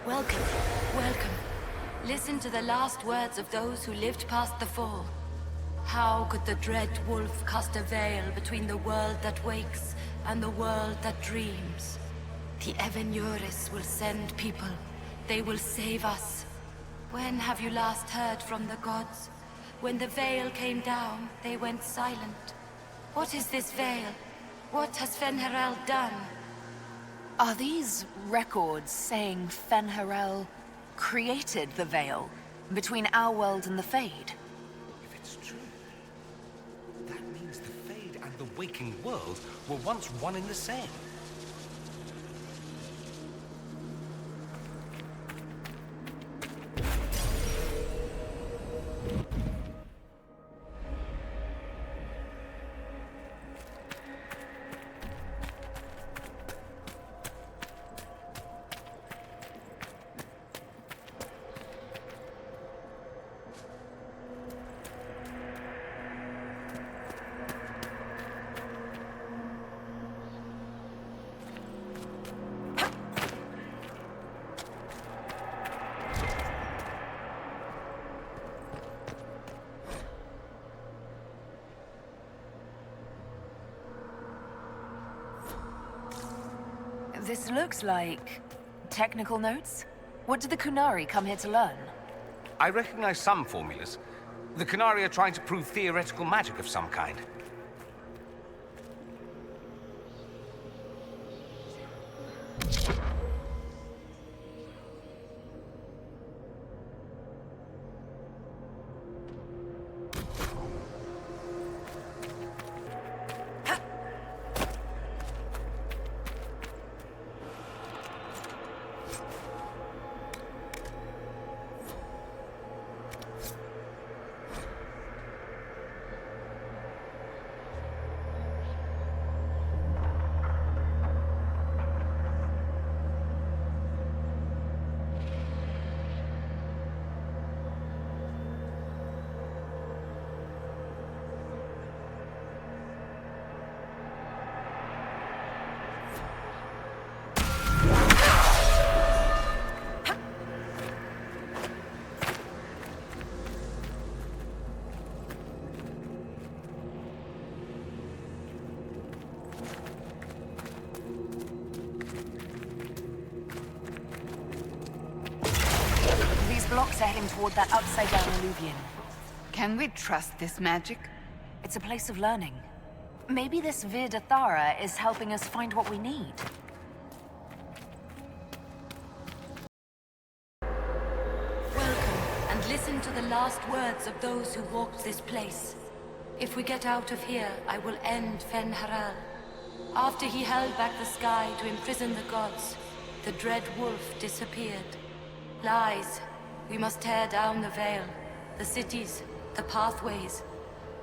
Welcome, welcome. Listen to the last words of those who lived past the fall. How could the dread wolf cast a veil between the world that wakes and the world that dreams? The Evenures will send people. They will save us. When have you last heard from the gods? When the veil came down, they went silent. What is this veil? What has Fen'Harel done? Are these records saying Fen'Harel created the veil between our world and the Fade? If it's true, that means the Fade and the waking world were once one and the same. This looks like technical notes. What did the Kunari come here to learn? I recognize some formulas. The Kunari are trying to prove theoretical magic of some kind. Blocks are heading toward that upside-down alluvion. Can we trust this magic? It's a place of learning. Maybe this Vir Dathara is helping us find what we need. Welcome, and listen to the last words of those who walked this place. If we get out of here, I will end Fen'Harel. After he held back the sky to imprison the gods, the dread wolf disappeared. Lies. We must tear down the veil, the cities, the pathways.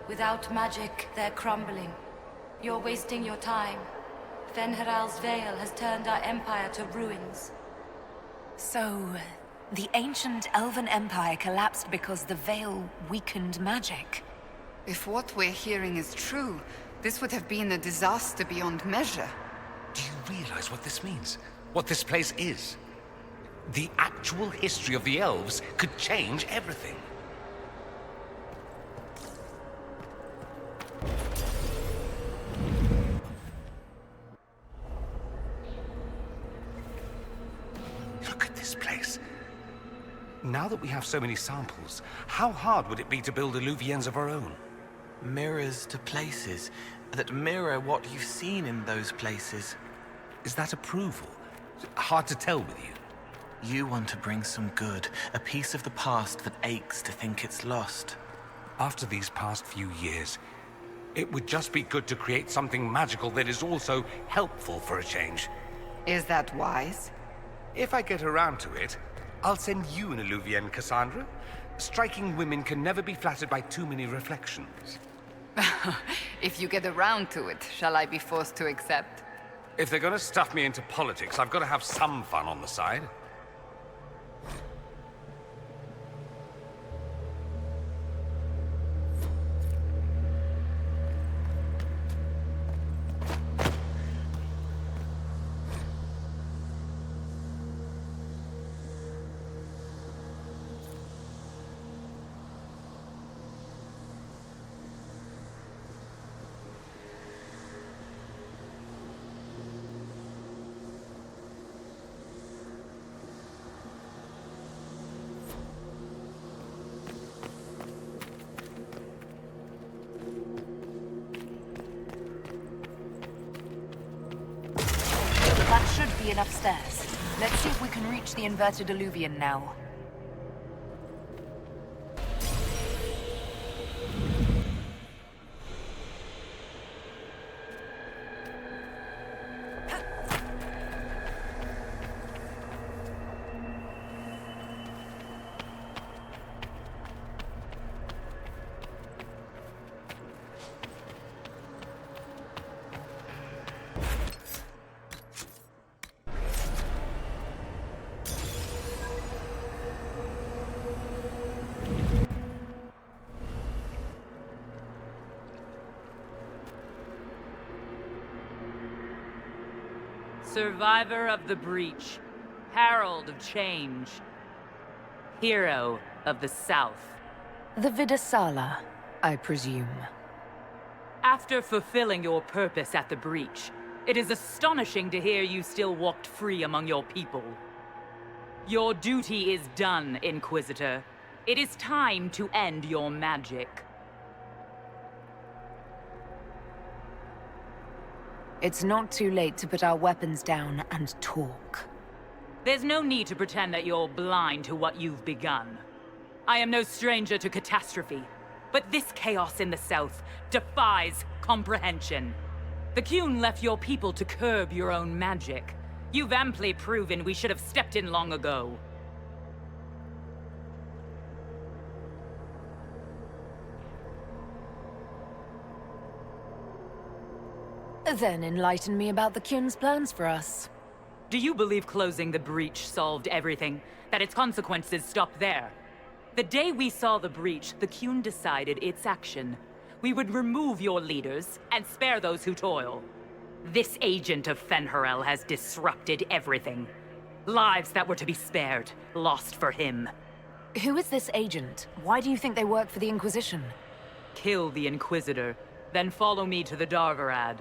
Without magic, they're crumbling. You're wasting your time. Fen'Harel's veil has turned our empire to ruins. So, the ancient Elven Empire collapsed because the veil weakened magic. If what we're hearing is true, this would have been a disaster beyond measure. Do you realize what this means? What this place is? The actual history of the elves could change everything. Look at this place. Now that we have so many samples, how hard would it be to build alluvions of our own? Mirrors to places that mirror what you've seen in those places. Is that approval? Hard to tell with you. You want to bring some good, a piece of the past that aches to think it's lost. After these past few years, it would just be good to create something magical that is also helpful for a change. Is that wise? If I get around to it, I'll send you an alluvian, Cassandra. Striking women can never be flattered by too many reflections. If you get around to it, shall I be forced to accept? If they're gonna stuff me into politics, I've got to have some fun on the side. enough stairs. Let's see if we can reach the inverted alluvion now. Survivor of the breach, herald of change, hero of the South. The Vidasala, I presume. After fulfilling your purpose at the breach, it is astonishing to hear you still walked free among your people. Your duty is done, Inquisitor. It is time to end your magic. It's not too late to put our weapons down and talk. There's no need to pretend that you're blind to what you've begun. I am no stranger to catastrophe, but this chaos in the South defies comprehension. The Qun left your people to curb your own magic. You've amply proven we should have stepped in long ago. Then enlighten me about the Qun's plans for us. Do you believe closing the breach solved everything? That its consequences stopped there? The day we saw the breach, the Qun decided its action. We would remove your leaders and spare those who toil. This agent of Fenharel has disrupted everything. Lives that were to be spared, lost for him. Who is this agent? Why do you think they work for the Inquisition? Kill the Inquisitor, then follow me to the Dargarad.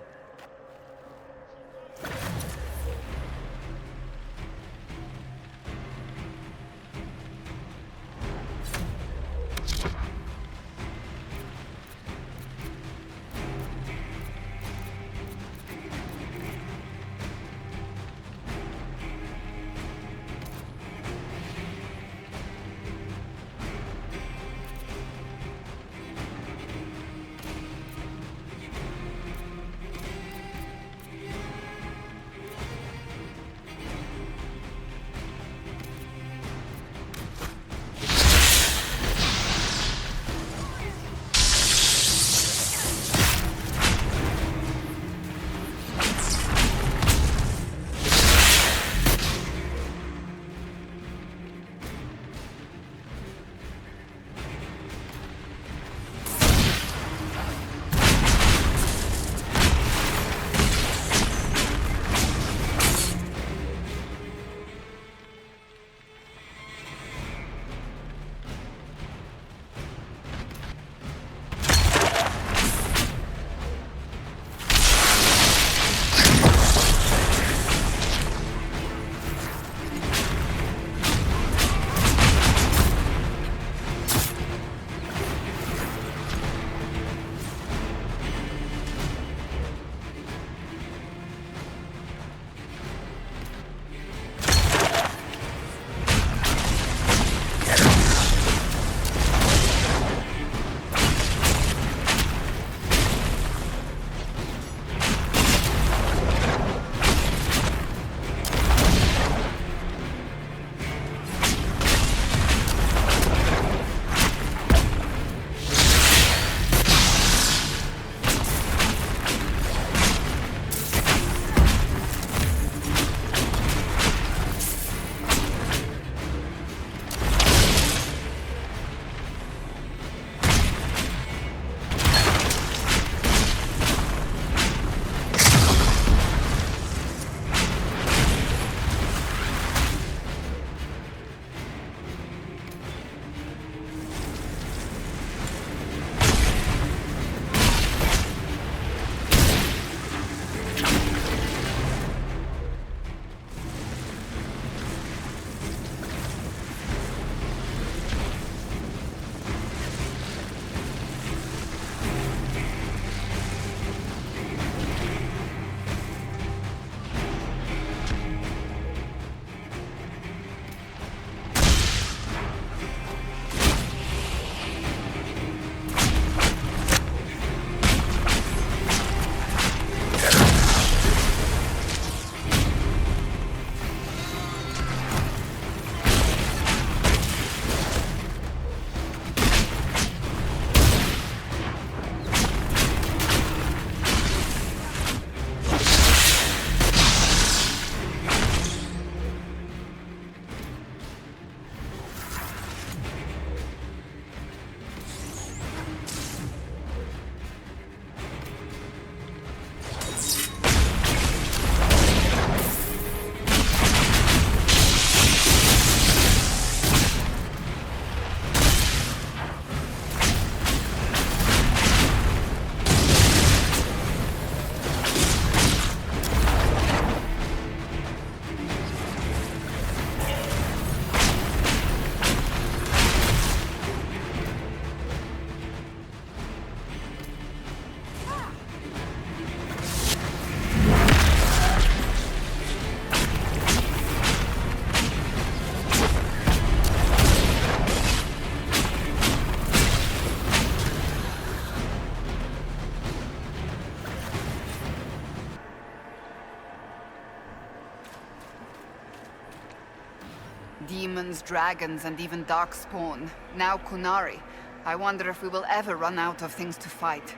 Demons, dragons, and even darkspawn. Now Qunari. I wonder if we will ever run out of things to fight.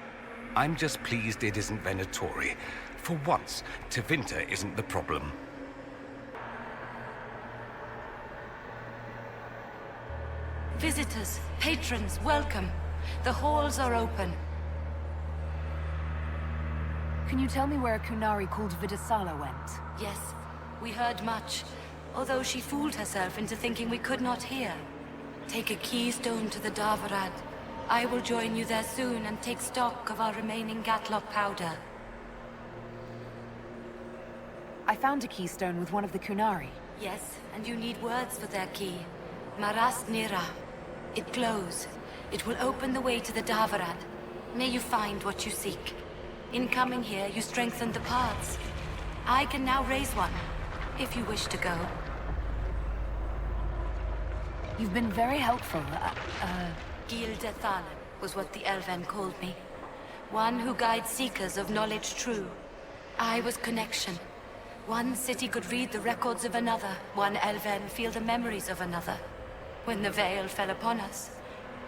I'm just pleased it isn't Venatori. For once, Tevinter isn't the problem. Visitors, patrons, welcome. The halls are open. Can you tell me where a Qunari called Vidasala went? Yes, we heard much, although she fooled herself into thinking we could not hear. Take a keystone to the Davarad. I will join you there soon and take stock of our remaining Gatlock powder. I found a keystone with one of the Qunari. Yes, and you need words for their key. Maras Nira. It glows. It will open the way to the Davarad. May you find what you seek. In coming here, you strengthened the paths. I can now raise one, if you wish to go. You've been very helpful. Gilde Thalan was what the Elven called me. One who guides seekers of knowledge true. I was connection. One city could read the records of another. One Elven feel the memories of another. When the veil fell upon us,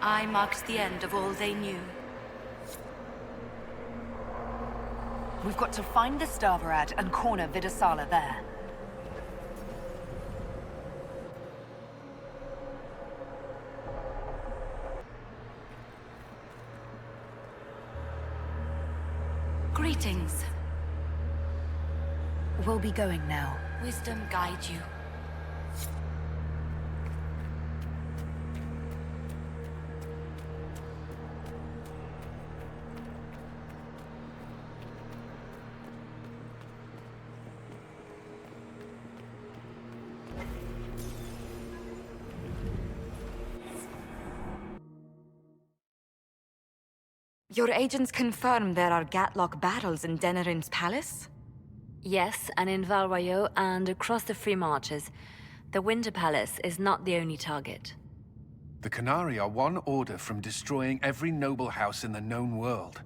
I marked the end of all they knew. We've got to find the Davarad and corner Vidasala there. Greetings. We'll be going now. Wisdom guide you. Your agents confirm there are Gatlock battles in Denerim's palace? Yes, and in Val Royeaux and across the Free Marches. The Winter Palace is not the only target. The Qunari are one order from destroying every noble house in the known world.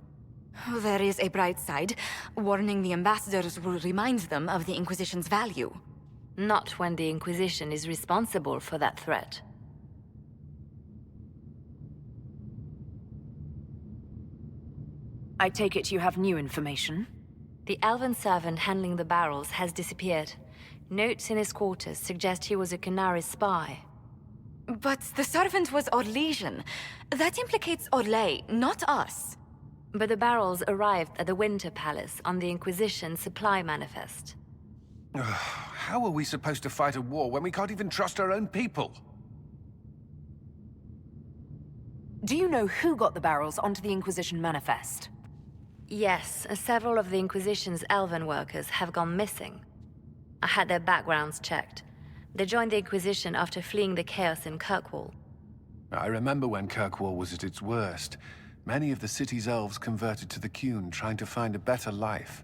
There is a bright side. Warning the ambassadors will remind them of the Inquisition's value. Not when the Inquisition is responsible for that threat. I take it you have new information? The elven servant handling the barrels has disappeared. Notes in his quarters suggest he was a Qunari spy. But the servant was Orlesian. That implicates Orlais, not us. But the barrels arrived at the Winter Palace on the Inquisition supply manifest. How are we supposed to fight a war when we can't even trust our own people? Do you know who got the barrels onto the Inquisition manifest? Yes, several of the Inquisition's elven workers have gone missing. I had their backgrounds checked. They joined the Inquisition after fleeing the chaos in Kirkwall. I remember when Kirkwall was at its worst. Many of the city's elves converted to the Qun, trying to find a better life.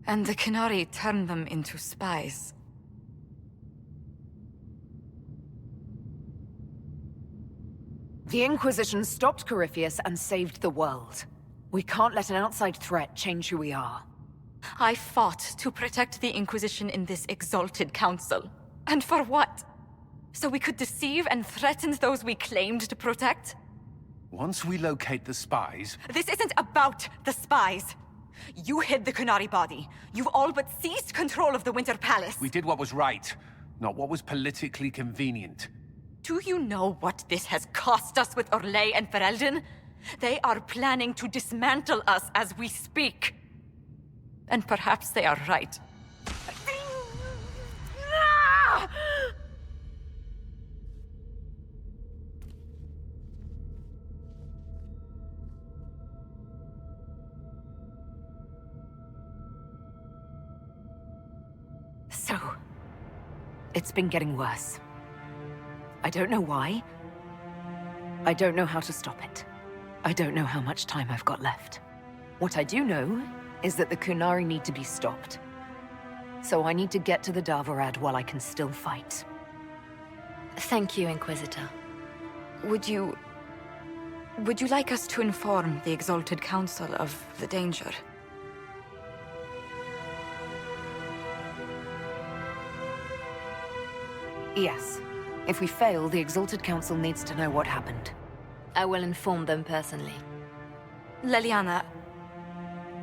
And the Qunari turned them into spies. The Inquisition stopped Corypheus and saved the world. We can't let an outside threat change who we are. I fought to protect the Inquisition in this exalted council. And for what? So we could deceive and threaten those we claimed to protect? Once we locate the spies... This isn't about the spies. You hid the Qunari body. You've all but seized control of the Winter Palace. We did what was right, not what was politically convenient. Do you know what this has cost us with Orlais and Ferelden? They are planning to dismantle us as we speak. And perhaps they are right. So, it's been getting worse. I don't know why. I don't know how to stop it. I don't know how much time I've got left. What I do know is that the Qunari need to be stopped. So I need to get to the Davarad while I can still fight. Thank you, Inquisitor. Would you like us to inform the Exalted Council of the danger? Yes. If we fail, the Exalted Council needs to know what happened. I will inform them personally. Leliana,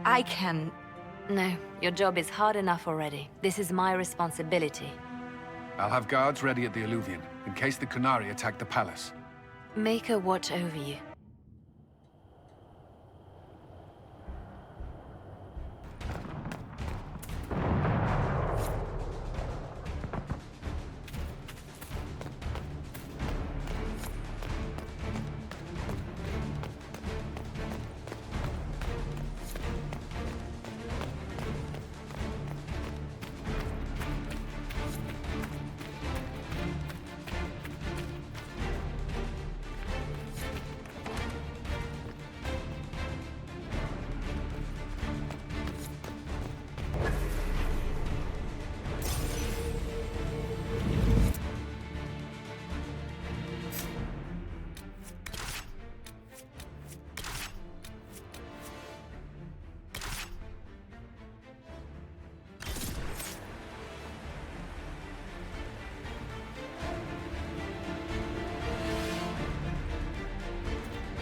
I can... No, your job is hard enough already. This is my responsibility. I'll have guards ready at the Alluvian, in case the Qunari attack the palace. Make her watch over you.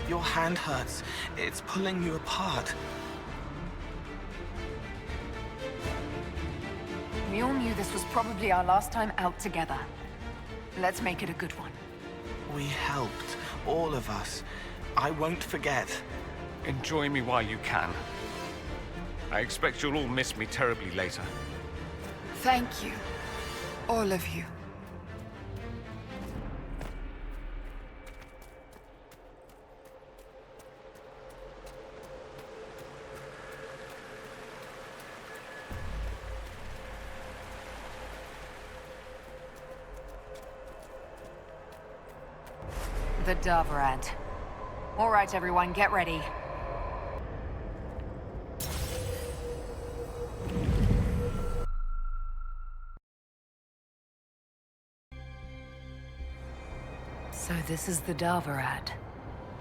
Your hand hurts. It's pulling you apart. We all knew this was probably our last time out together. Let's make it a good one. We helped, all of us. I won't forget. Enjoy me while you can. I expect you'll all miss me terribly later. Thank you. All of you. The Darvarad. All right, everyone, get ready. So this is the Darvarad.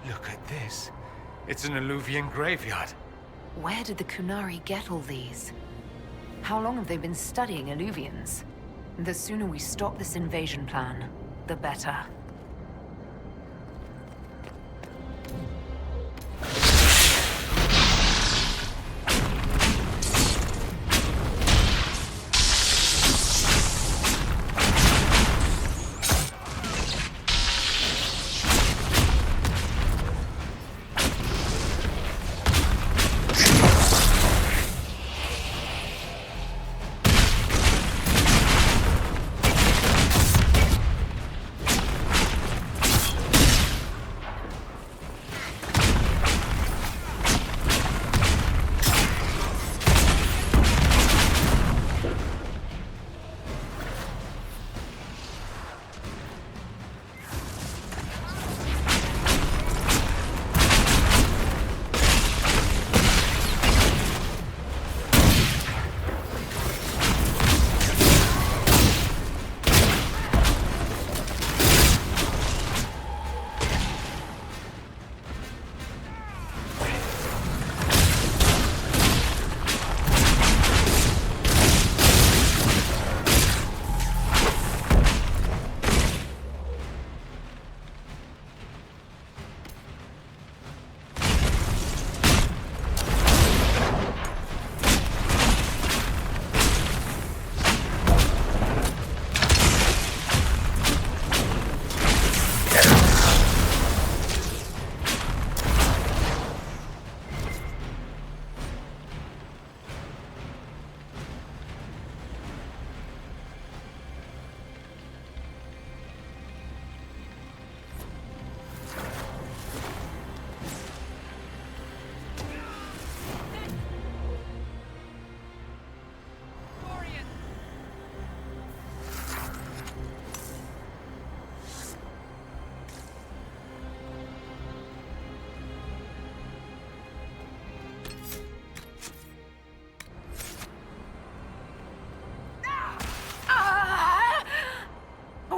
Look at this. It's an Alluvian graveyard. Where did the Qunari get all these? How long have they been studying Alluvians? The sooner we stop this invasion plan, the better.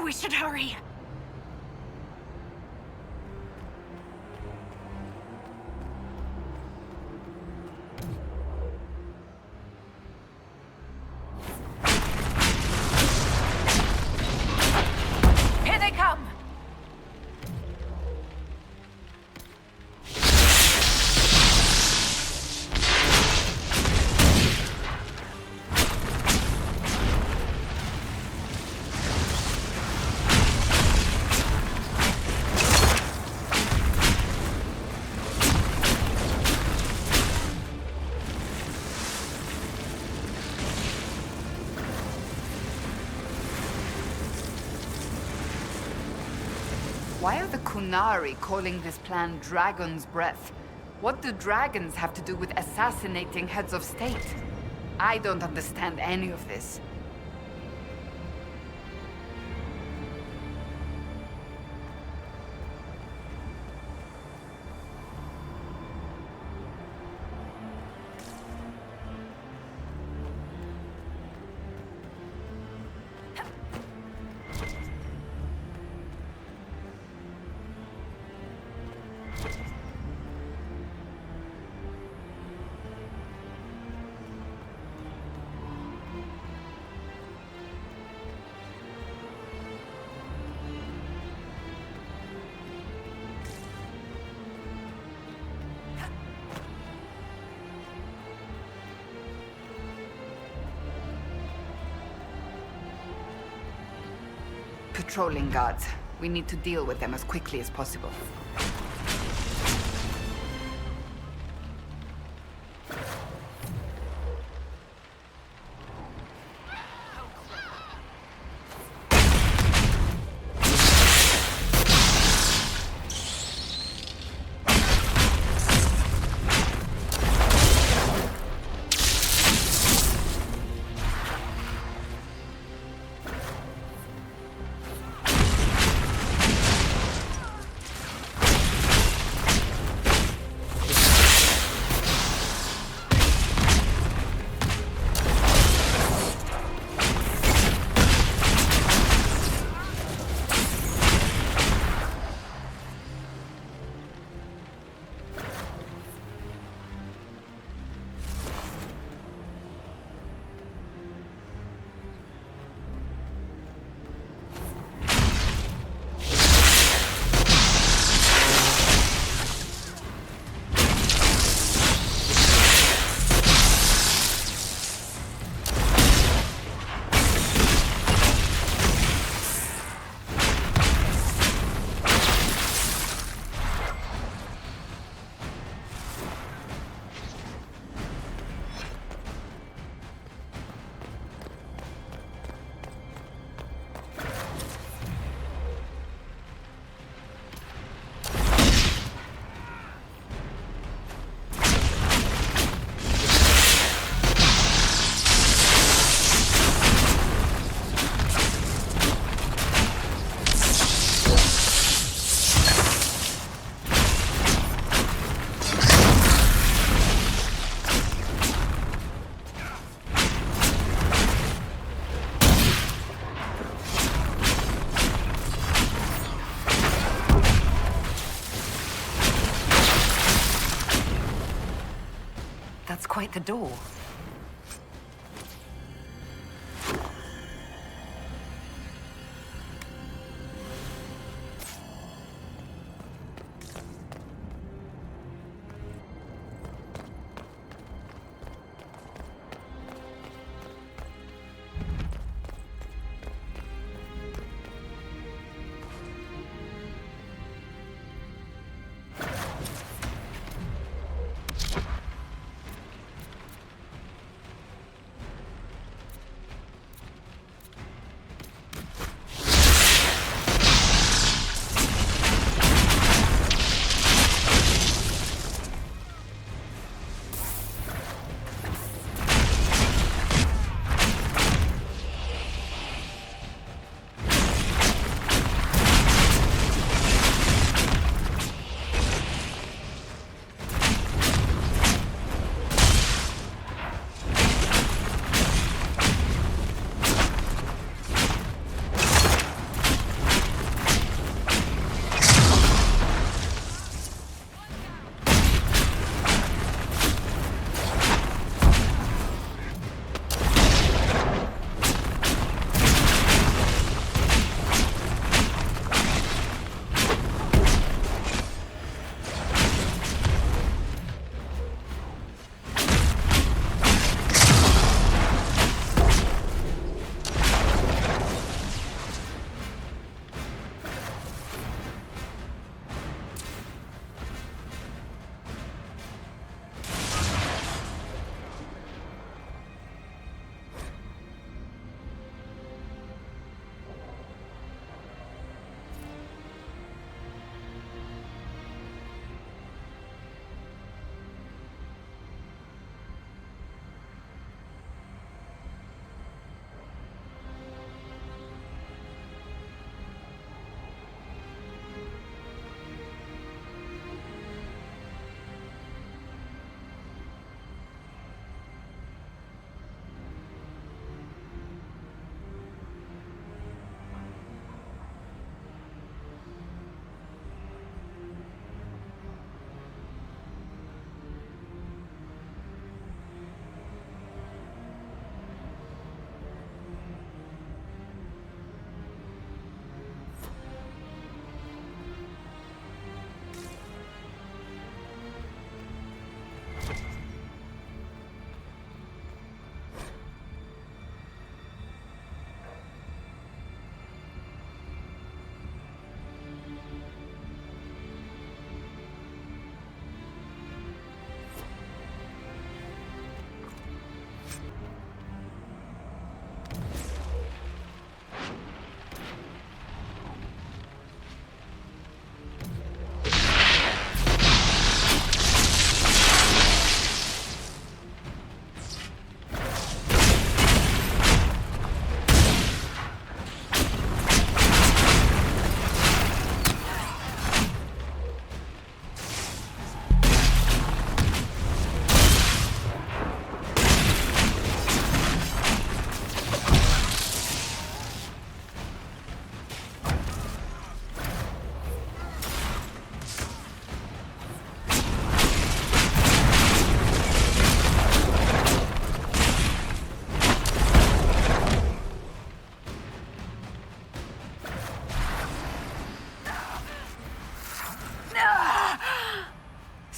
We should hurry. Here they come! Why are the Qunari calling this plan Dragon's Breath? What do dragons have to do with assassinating heads of state? I don't understand any of this. Patrolling guards. We need to deal with them as quickly as possible. That's quite the door.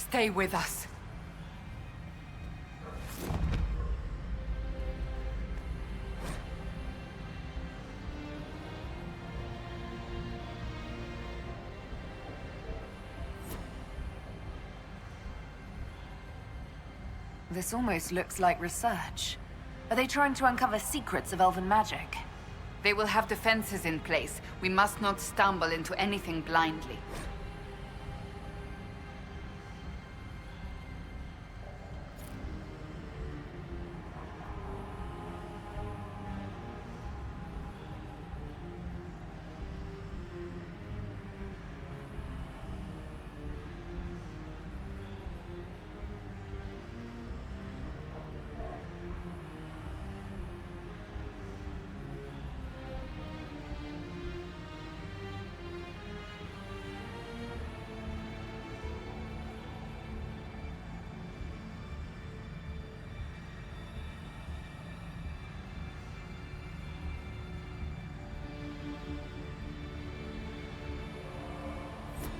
Stay with us. This almost looks like research. Are they trying to uncover secrets of elven magic? They will have defenses in place. We must not stumble into anything blindly.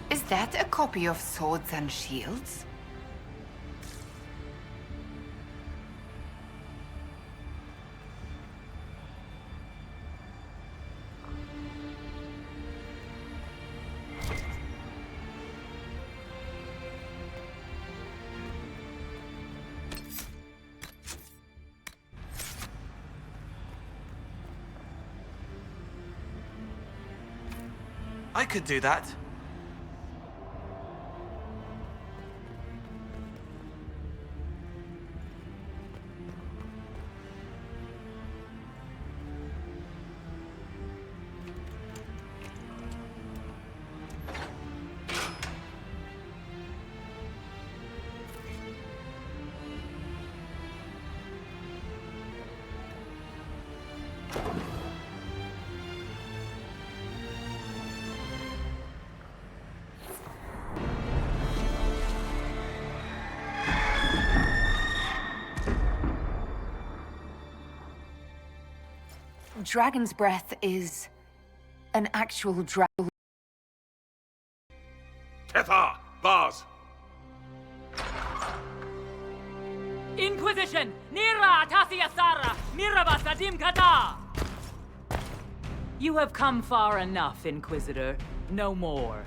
Is that a copy of Swords and Shields? I could do that. Dragon's breath is an actual dragon. Tethar! Vars! Inquisition! Nira Tasiasara! Mirabas Adim Kata! You have come far enough, Inquisitor. No more.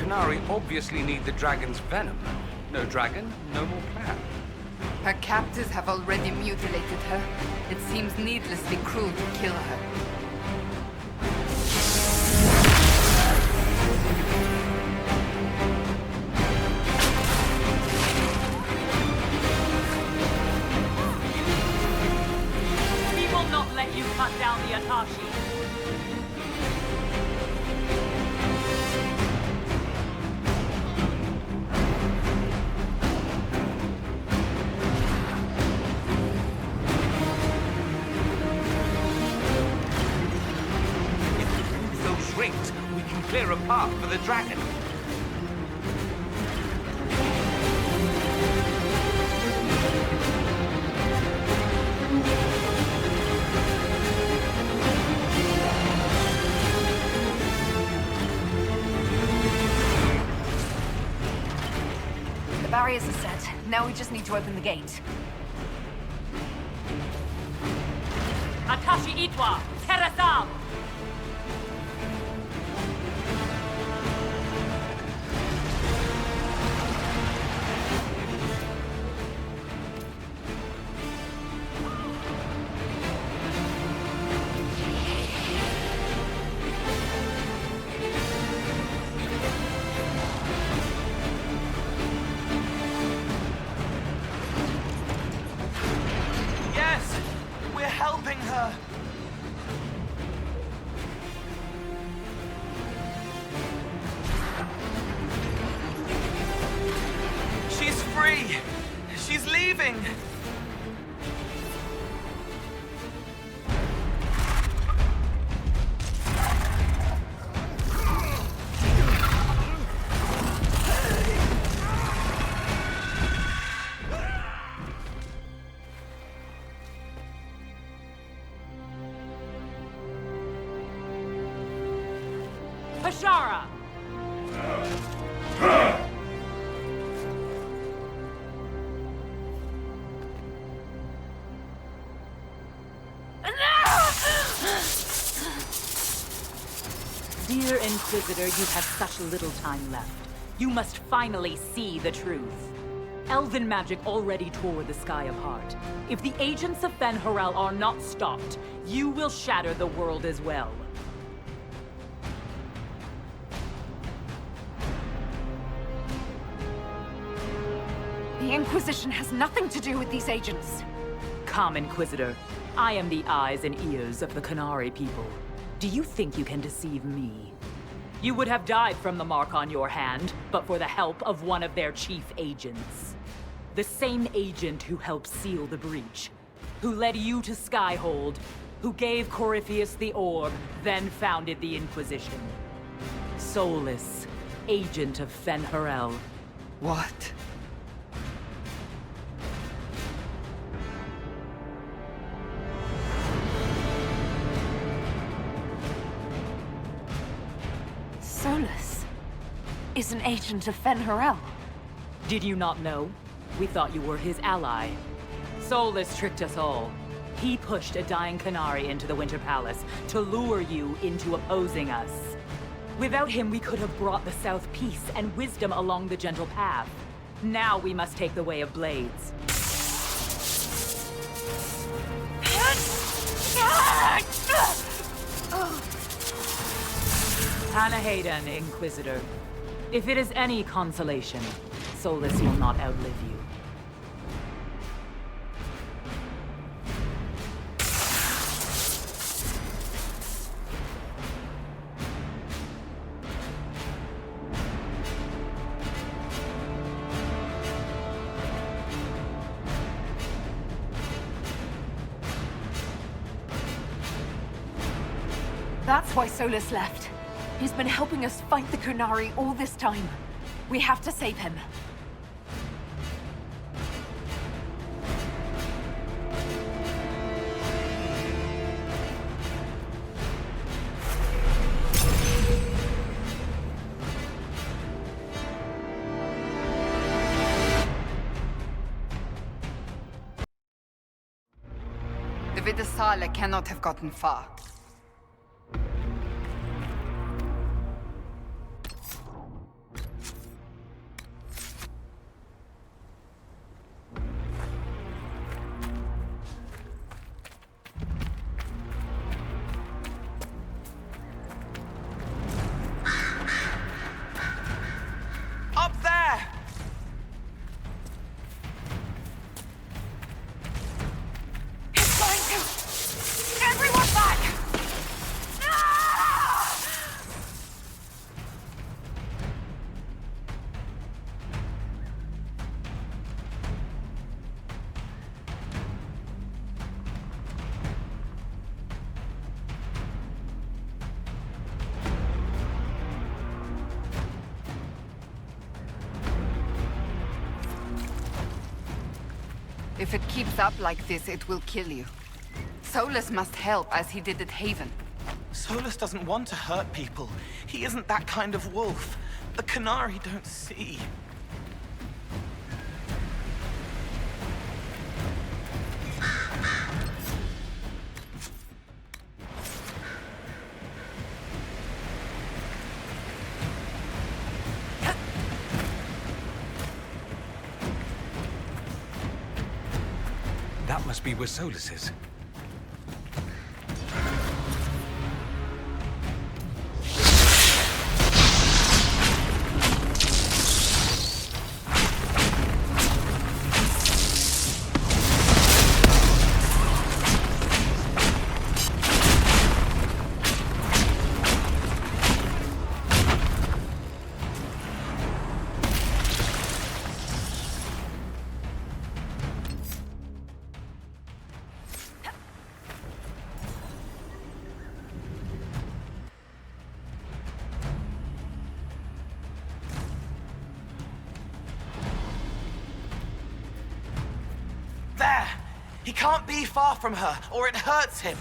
Qunari obviously need the dragon's venom. No dragon, no more plan. Her captors have already mutilated her. It seems needlessly cruel to kill her. We will not let you cut down the Atashi. We can clear a path for the dragon. The barriers are set. Now we just need to open the gate. Atashi Itwa, Terasam! She's leaving! Pashara! Dear Inquisitor, you have such little time left. You must finally see the truth. Elven magic already tore the sky apart. If the agents of Fen'Harel are not stopped, you will shatter the world as well. The Inquisition has nothing to do with these agents. Come, Inquisitor. I am the eyes and ears of the Qunari people. Do you think you can deceive me? You would have died from the mark on your hand, but for the help of one of their chief agents. The same agent who helped seal the breach, who led you to Skyhold, who gave Corypheus the orb, then founded the Inquisition. Soulless, agent of Fen'Harel. What? Solus is an agent of Fen'Harel. Did you not know? We thought you were his ally. Solus tricked us all. He pushed a dying Qunari into the Winter Palace to lure you into opposing us. Without him, we could have brought the South peace and wisdom along the gentle path. Now we must take the way of blades. Hanahadan, Inquisitor. If it is any consolation, Solus will not outlive you. That's why Solus left. He's been helping us fight the Qunari all this time. We have to save him. The Vidasala cannot have gotten far. If it keeps up like this, it will kill you. Solus must help, as he did at Haven. Solus doesn't want to hurt people. He isn't that kind of wolf. The Canary don't see. That must be where Solus is. There! He can't be far from her, or it hurts him.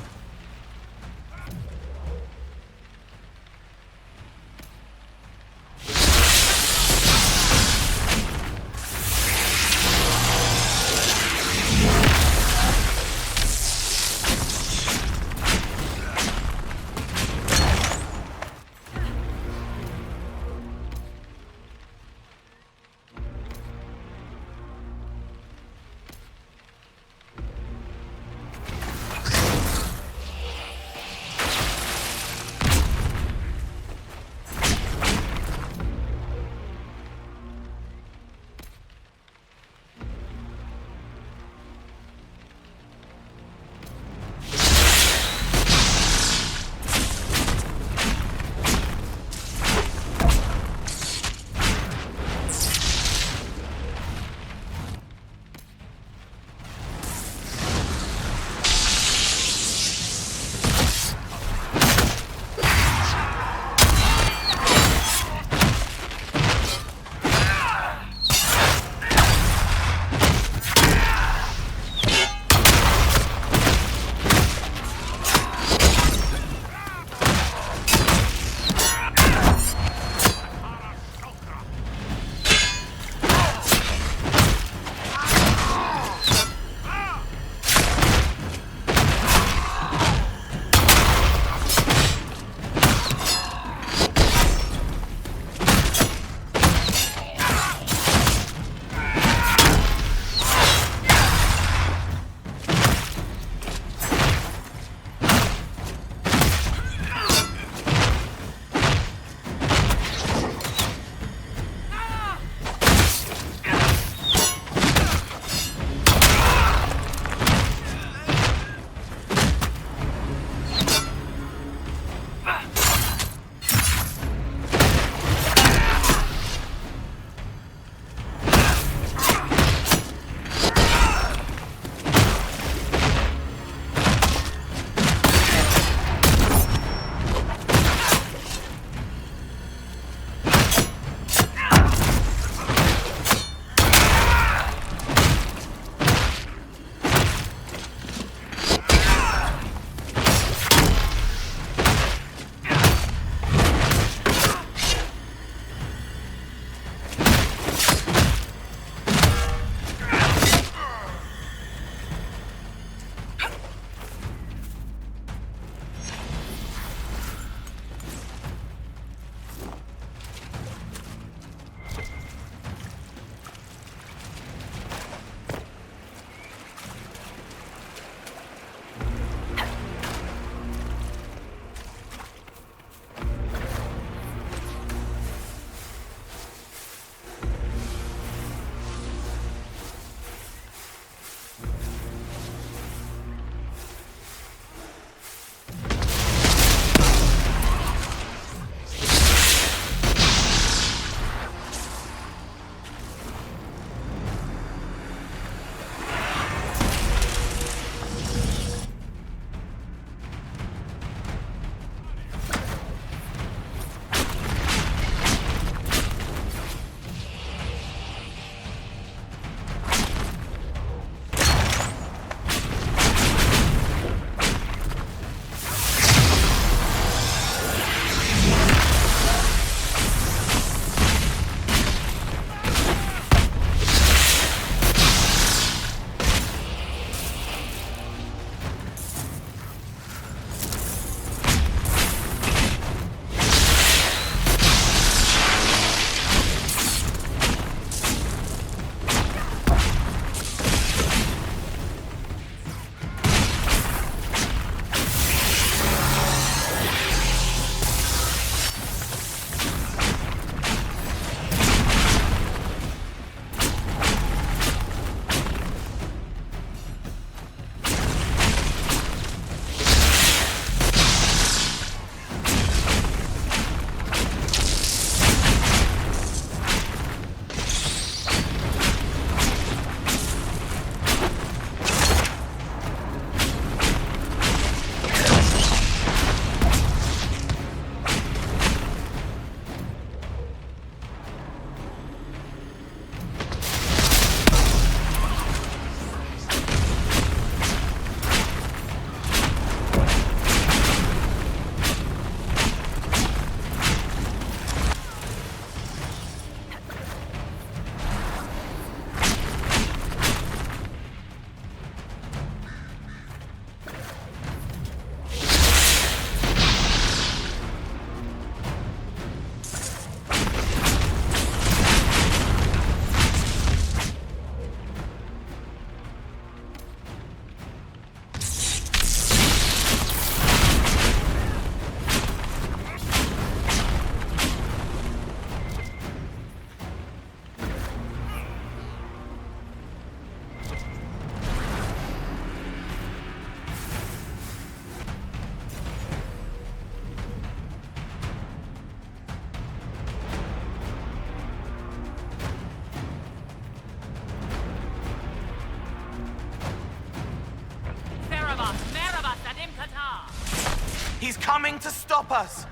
coming to stop us!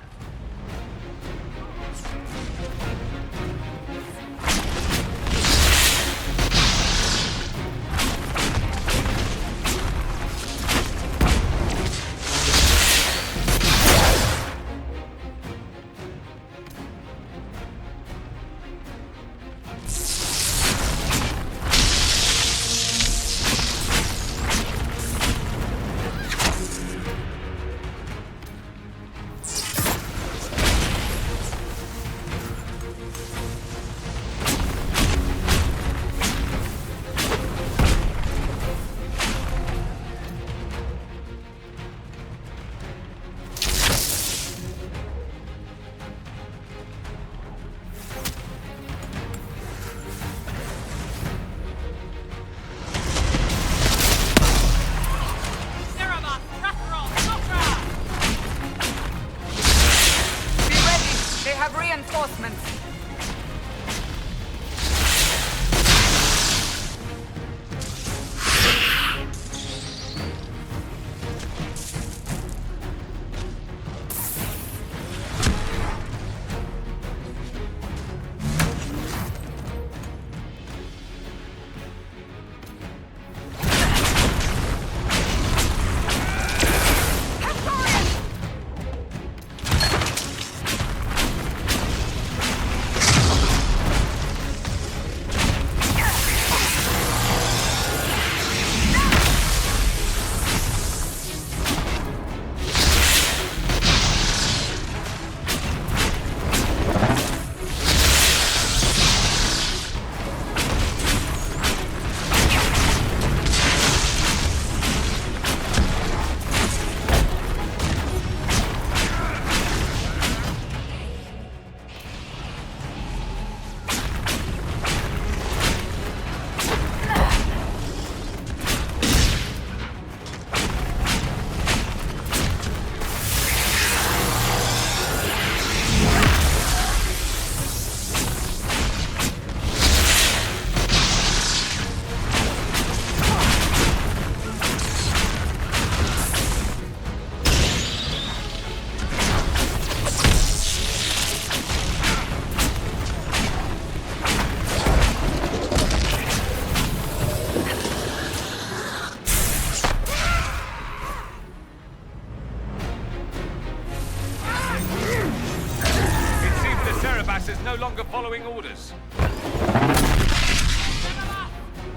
Following orders.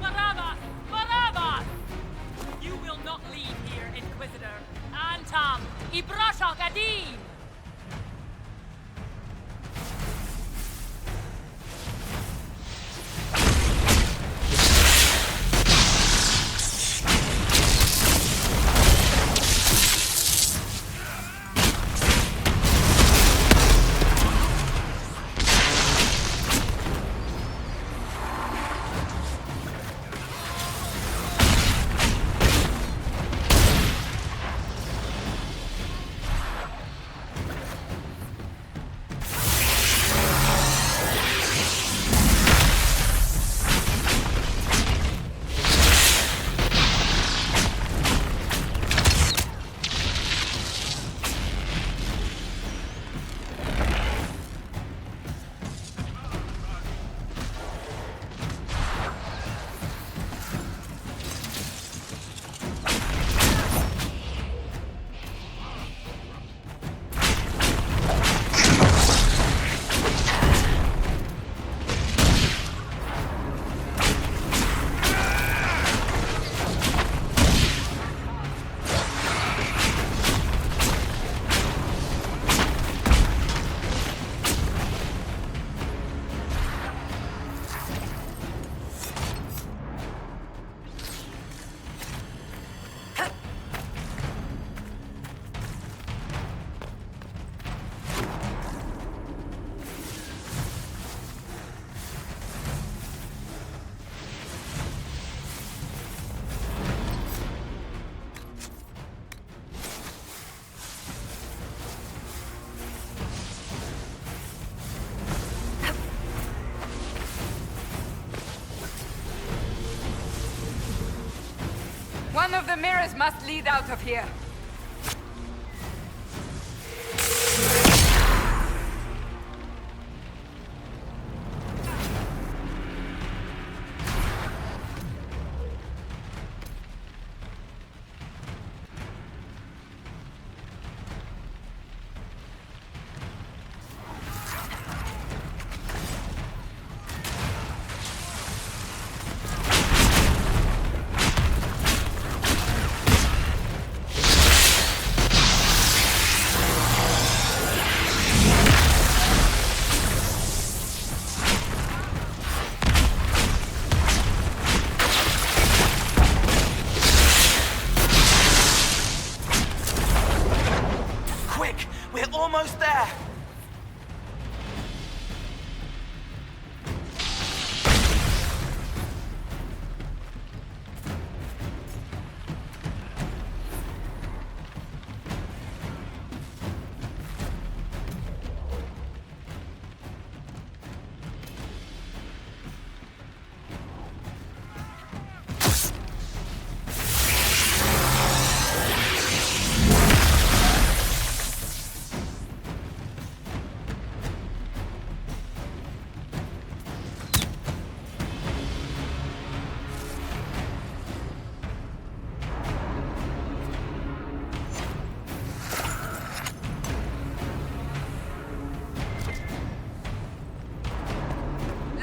Barabbas! Barabbas! You will not leave here, Inquisitor. Antam! Ibrashak Adim! One of the mirrors must lead out of here.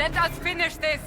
Let us finish this!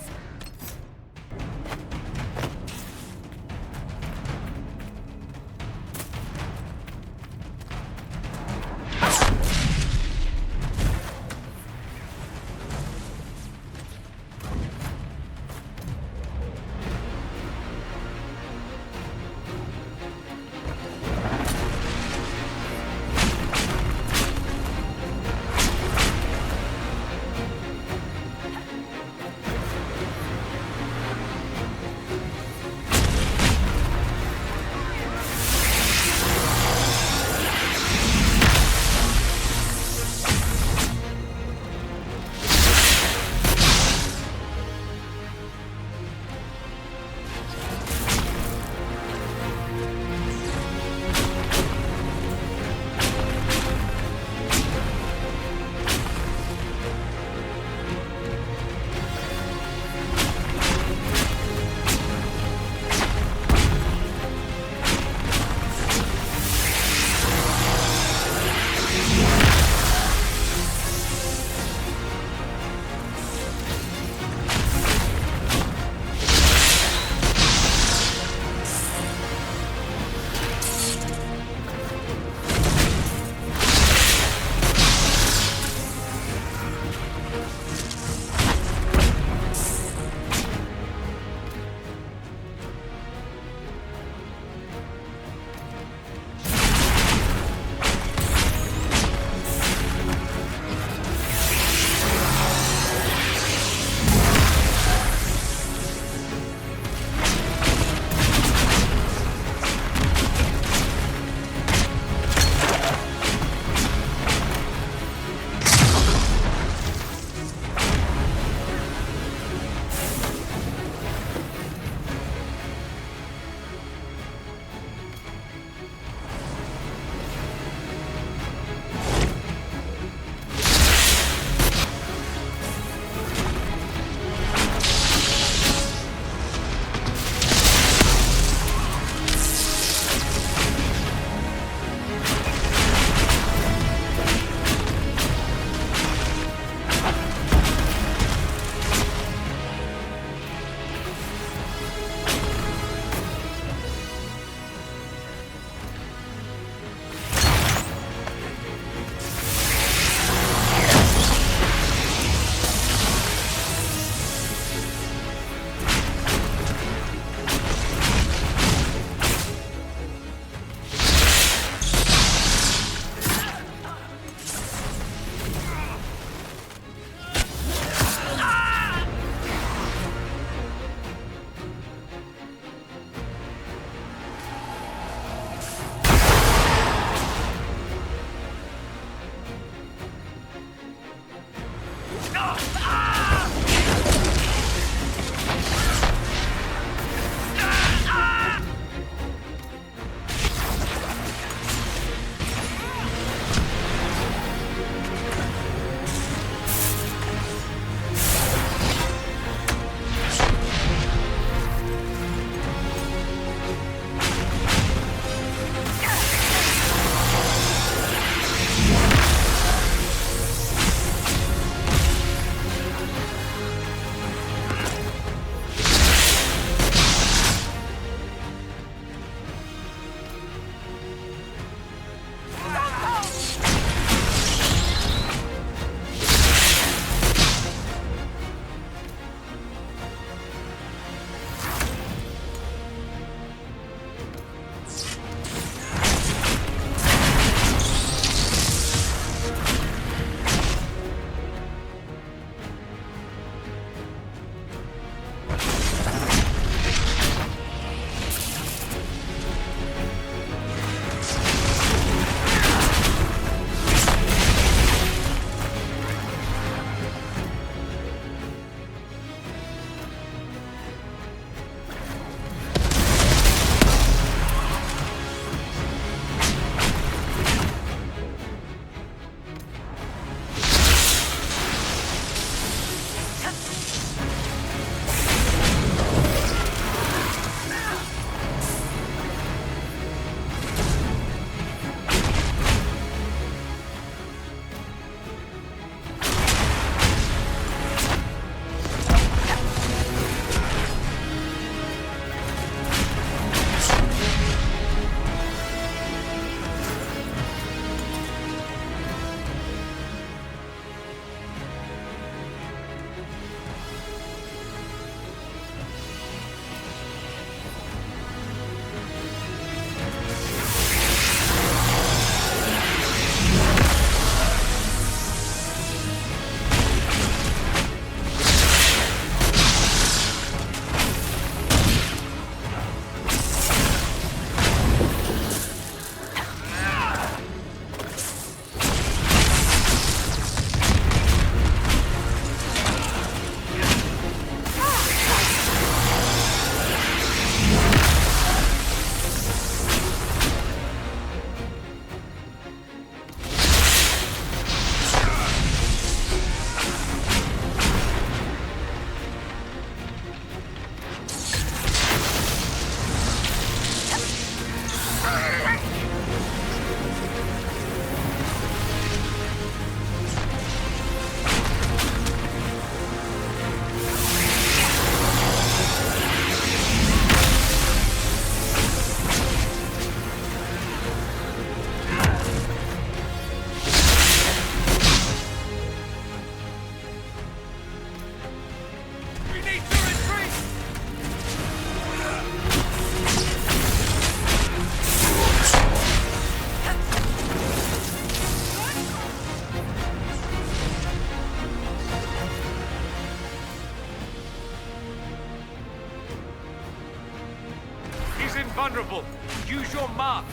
vulnerable. Use your mark.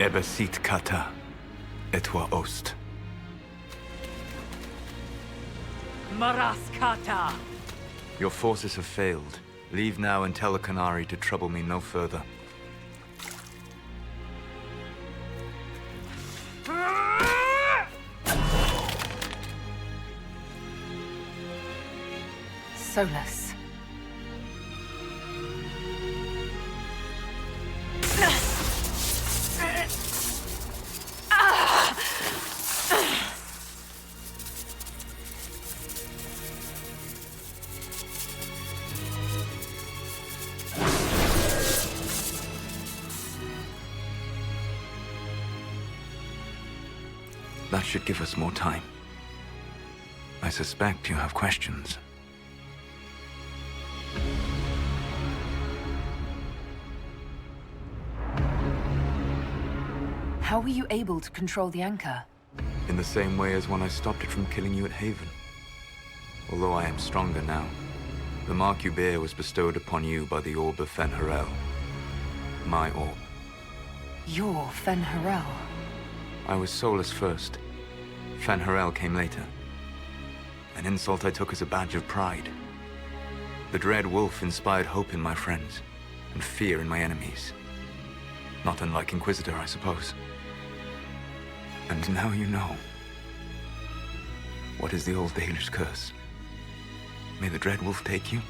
Ebesit kata, etwa ost. Maraskata! Your forces have failed. Leave now and tell the Canary to trouble me no further. Solus. That should give us more time. I suspect you have questions. How were you able to control the anchor? In the same way as when I stopped it from killing you at Haven. Although I am stronger now, the mark you bear was bestowed upon you by the Orb of Fen'Harel. My orb. You're Fen'Harel. I was Solus first. Fen'Harel came later. An insult I took as a badge of pride. The Dread Wolf inspired hope in my friends, and fear in my enemies. Not unlike Inquisitor, I suppose. And now you know. What is the old Baelish curse? May the Dread Wolf take you?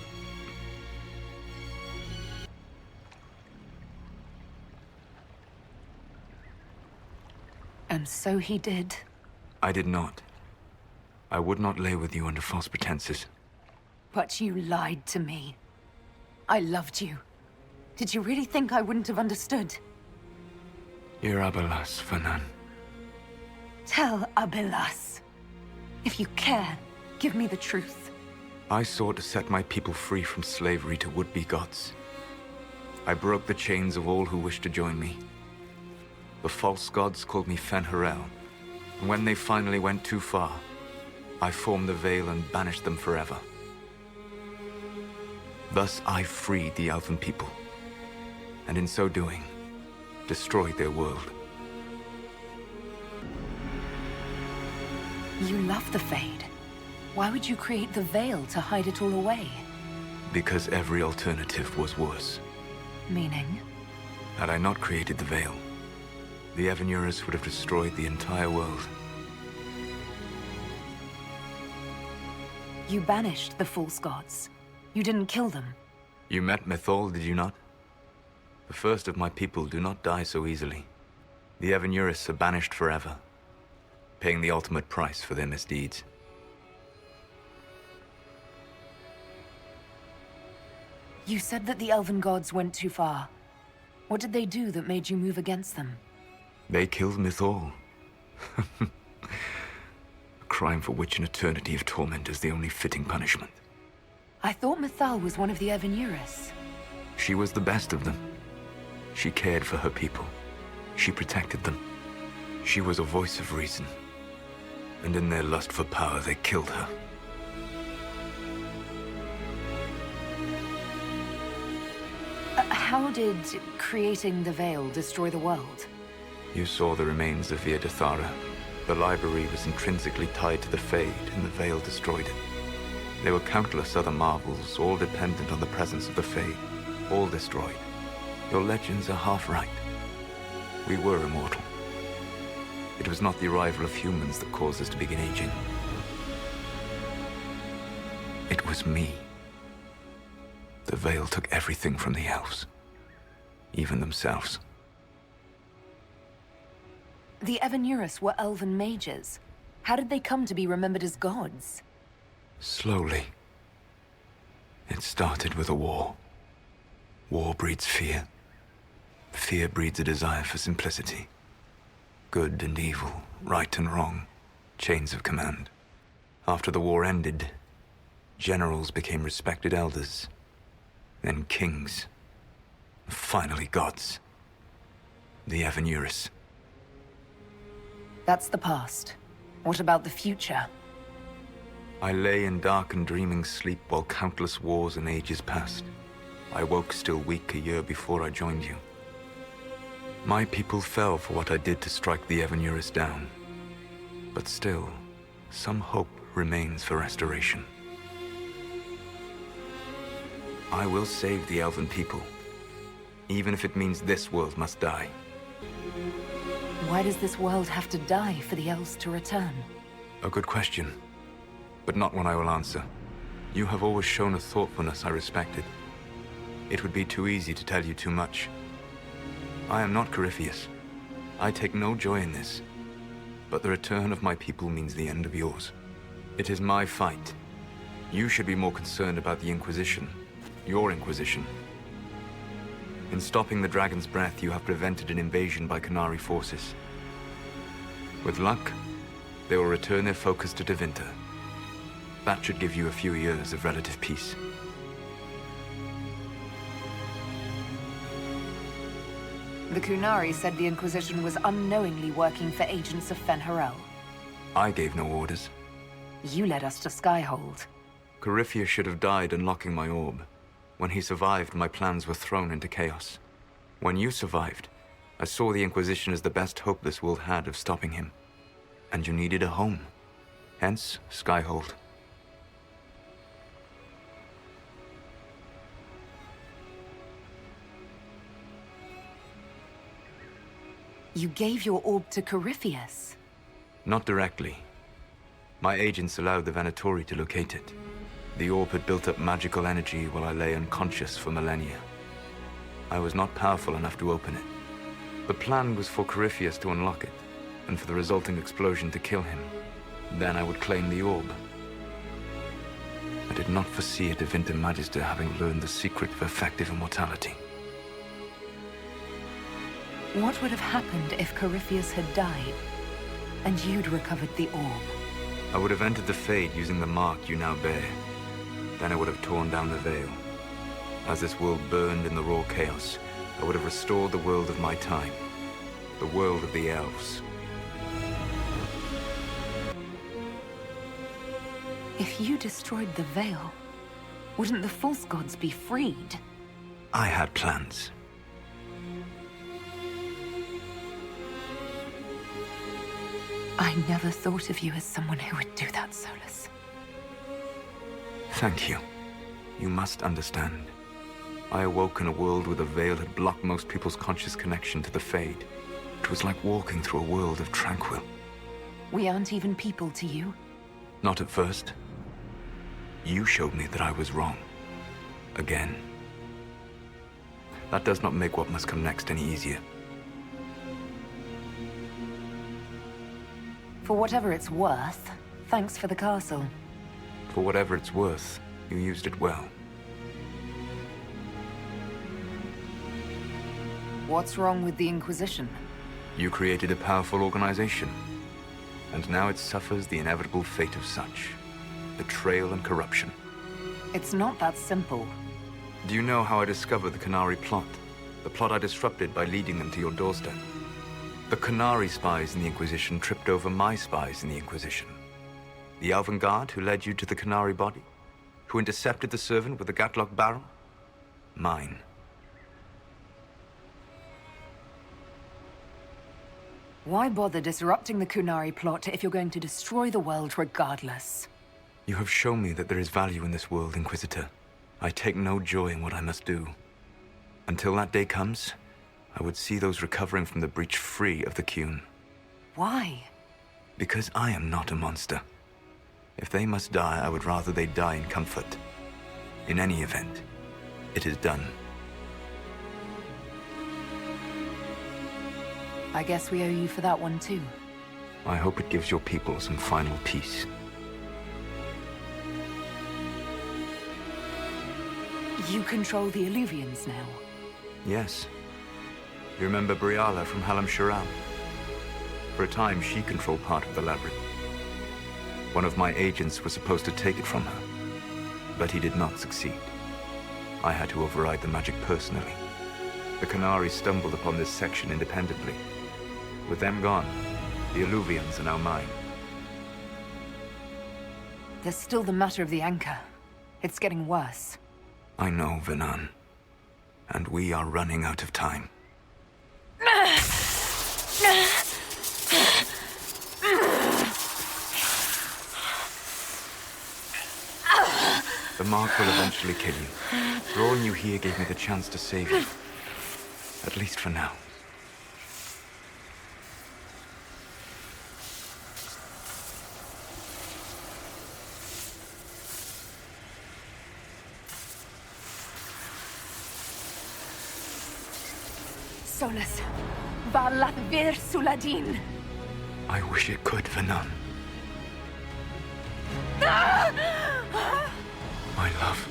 And so he did. I did not. I would not lay with you under false pretenses. But you lied to me. I loved you. Did you really think I wouldn't have understood? Irabelas, Fanan. Tell Abelas. If you care, give me the truth. I sought to set my people free from slavery to would-be gods. I broke the chains of all who wished to join me. The false gods called me Fen'Harel, and when they finally went too far, I formed the Veil and banished them forever. Thus I freed the Elven people, and in so doing, destroyed their world. You love the Fade. Why would you create the Veil to hide it all away? Because every alternative was worse. Meaning? Had I not created the Veil, the Evanurus would have destroyed the entire world. You banished the false gods. You didn't kill them. You met Mythal, did you not? The first of my people do not die so easily. The Evanurus are banished forever, paying the ultimate price for their misdeeds. You said that the Elven gods went too far. What did they do that made you move against them? They killed Mythal. A crime for which an eternity of torment is the only fitting punishment. I thought Mythal was one of the Evanurus. She was the best of them. She cared for her people. She protected them. She was a voice of reason. And in their lust for power, they killed her. How did creating the Veil destroy the world? You saw the remains of Via Dathara. The library was intrinsically tied to the Fade, and the Veil destroyed it. There were countless other marvels, all dependent on the presence of the Fae, all destroyed. Your legends are half right. We were immortal. It was not the arrival of humans that caused us to begin aging. It was me. The Veil took everything from the elves. Even themselves. The Evanurus were elven mages. How did they come to be remembered as gods? Slowly. It started with a war. War breeds fear. Fear breeds a desire for simplicity. Good and evil, right and wrong, chains of command. After the war ended, generals became respected elders, then kings, finally gods. The Evanurus. That's the past. What about the future? I lay in dark and dreaming sleep while countless wars and ages passed. I woke still weak a year before I joined you. My people fell for what I did to strike the Evanurus down. But still, some hope remains for restoration. I will save the elven people, even if it means this world must die. Why does this world have to die for the elves to return? A good question, but not one I will answer. You have always shown a thoughtfulness I respected. It would be too easy to tell you too much. I am not Corypheus. I take no joy in this. But the return of my people means the end of yours. It is my fight. You should be more concerned about the Inquisition. Your Inquisition. In stopping the Dragon's Breath, you have prevented an invasion by Qunari forces. With luck, they will return their focus to Tevinter. That should give you a few years of relative peace. The Qunari said the Inquisition was unknowingly working for agents of Fen'Harel. I gave no orders. You led us to Skyhold. Corypheus should have died unlocking my orb. When he survived, my plans were thrown into chaos. When you survived, I saw the Inquisition as the best hope this world had of stopping him. And you needed a home. Hence, Skyhold. You gave your orb to Corypheus? Not directly. My agents allowed the Venatori to locate it. The orb had built up magical energy while I lay unconscious for millennia. I was not powerful enough to open it. The plan was for Corypheus to unlock it, and for the resulting explosion to kill him. Then I would claim the orb. I did not foresee a Tevinter Magister having learned the secret of effective immortality. What would have happened if Corypheus had died, and you'd recovered the orb? I would have entered the Fade using the mark you now bear. Then I would have torn down the veil. As this world burned in the raw chaos, I would have restored the world of my time. The world of the elves. If you destroyed the veil, wouldn't the false gods be freed? I had plans. I never thought of you as someone who would do that, Solus. Thank you. You must understand. I awoke in a world where the veil had blocked most people's conscious connection to the Fade. It was like walking through a world of tranquil. We aren't even people to you? Not at first. You showed me that I was wrong. Again. That does not make what must come next any easier. For whatever it's worth, thanks for the castle. For whatever it's worth, you used it well. What's wrong with the Inquisition? You created a powerful organization, and now it suffers the inevitable fate of such. Betrayal and corruption. It's not that simple. Do you know how I discovered the Qunari plot? The plot I disrupted by leading them to your doorstep? The Qunari spies in the Inquisition tripped over my spies in the Inquisition. The Elven Guard who led you to the Qunari body? Who intercepted the servant with the Gatlock barrel? Mine. Why bother disrupting the Qunari plot if you're going to destroy the world regardless? You have shown me that there is value in this world, Inquisitor. I take no joy in what I must do. Until that day comes, I would see those recovering from the breach free of the Qun. Why? Because I am not a monster. If they must die, I would rather they die in comfort. In any event, it is done. I guess we owe you for that one too. I hope it gives your people some final peace. You control the Illuvians now. Yes. You remember Briala from Halam Sharam? For a time, she controlled part of the labyrinth. One of my agents was supposed to take it from her, but he did not succeed. I had to override the magic personally. The Qunari stumbled upon this section independently. With them gone, the Illuvians are now mine. There's still the matter of the anchor. It's getting worse. I know, Venan. And we are running out of time. The mark will eventually kill you. Drawing you here gave me the chance to save you. At least for now. Solus. Valat vir Suladin. I wish it could, Venan. My love.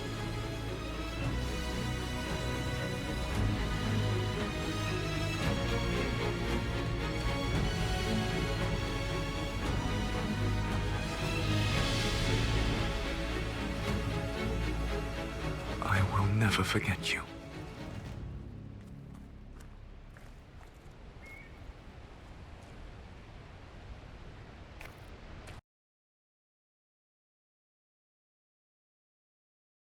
I will never forget you.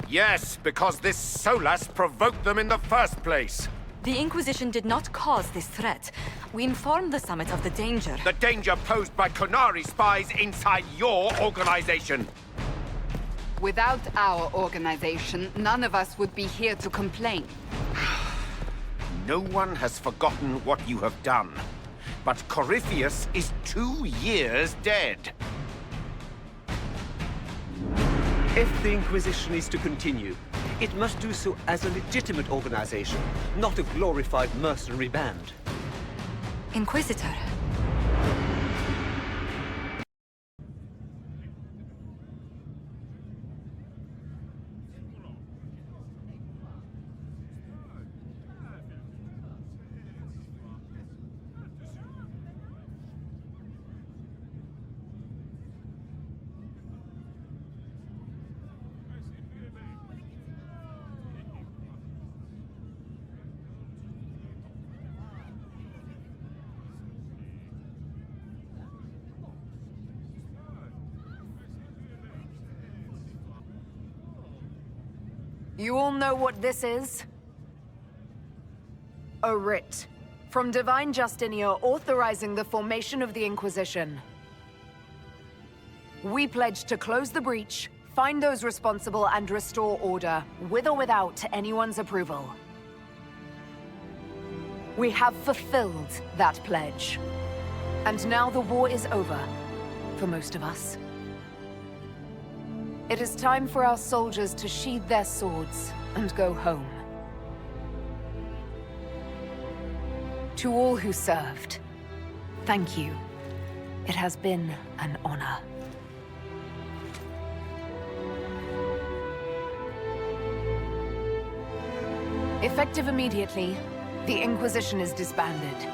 Yes, because this Solus provoked them in the first place. The Inquisition did not cause this threat. We informed the Summit of the danger. The danger posed by Qunari spies inside your organization. Without our organization, none of us would be here to complain. No one has forgotten what you have done. But Corypheus is 2 years dead. If the Inquisition is to continue, it must do so as a legitimate organization, not a glorified mercenary band. Inquisitor. You all know what this is? A writ from Divine Justinia authorizing the formation of the Inquisition. We pledge to close the breach, find those responsible, and restore order, with or without anyone's approval. We have fulfilled that pledge. And now the war is over, for most of us. It is time for our soldiers to sheathe their swords and go home. To all who served, thank you. It has been an honor. Effective immediately, the Inquisition is disbanded.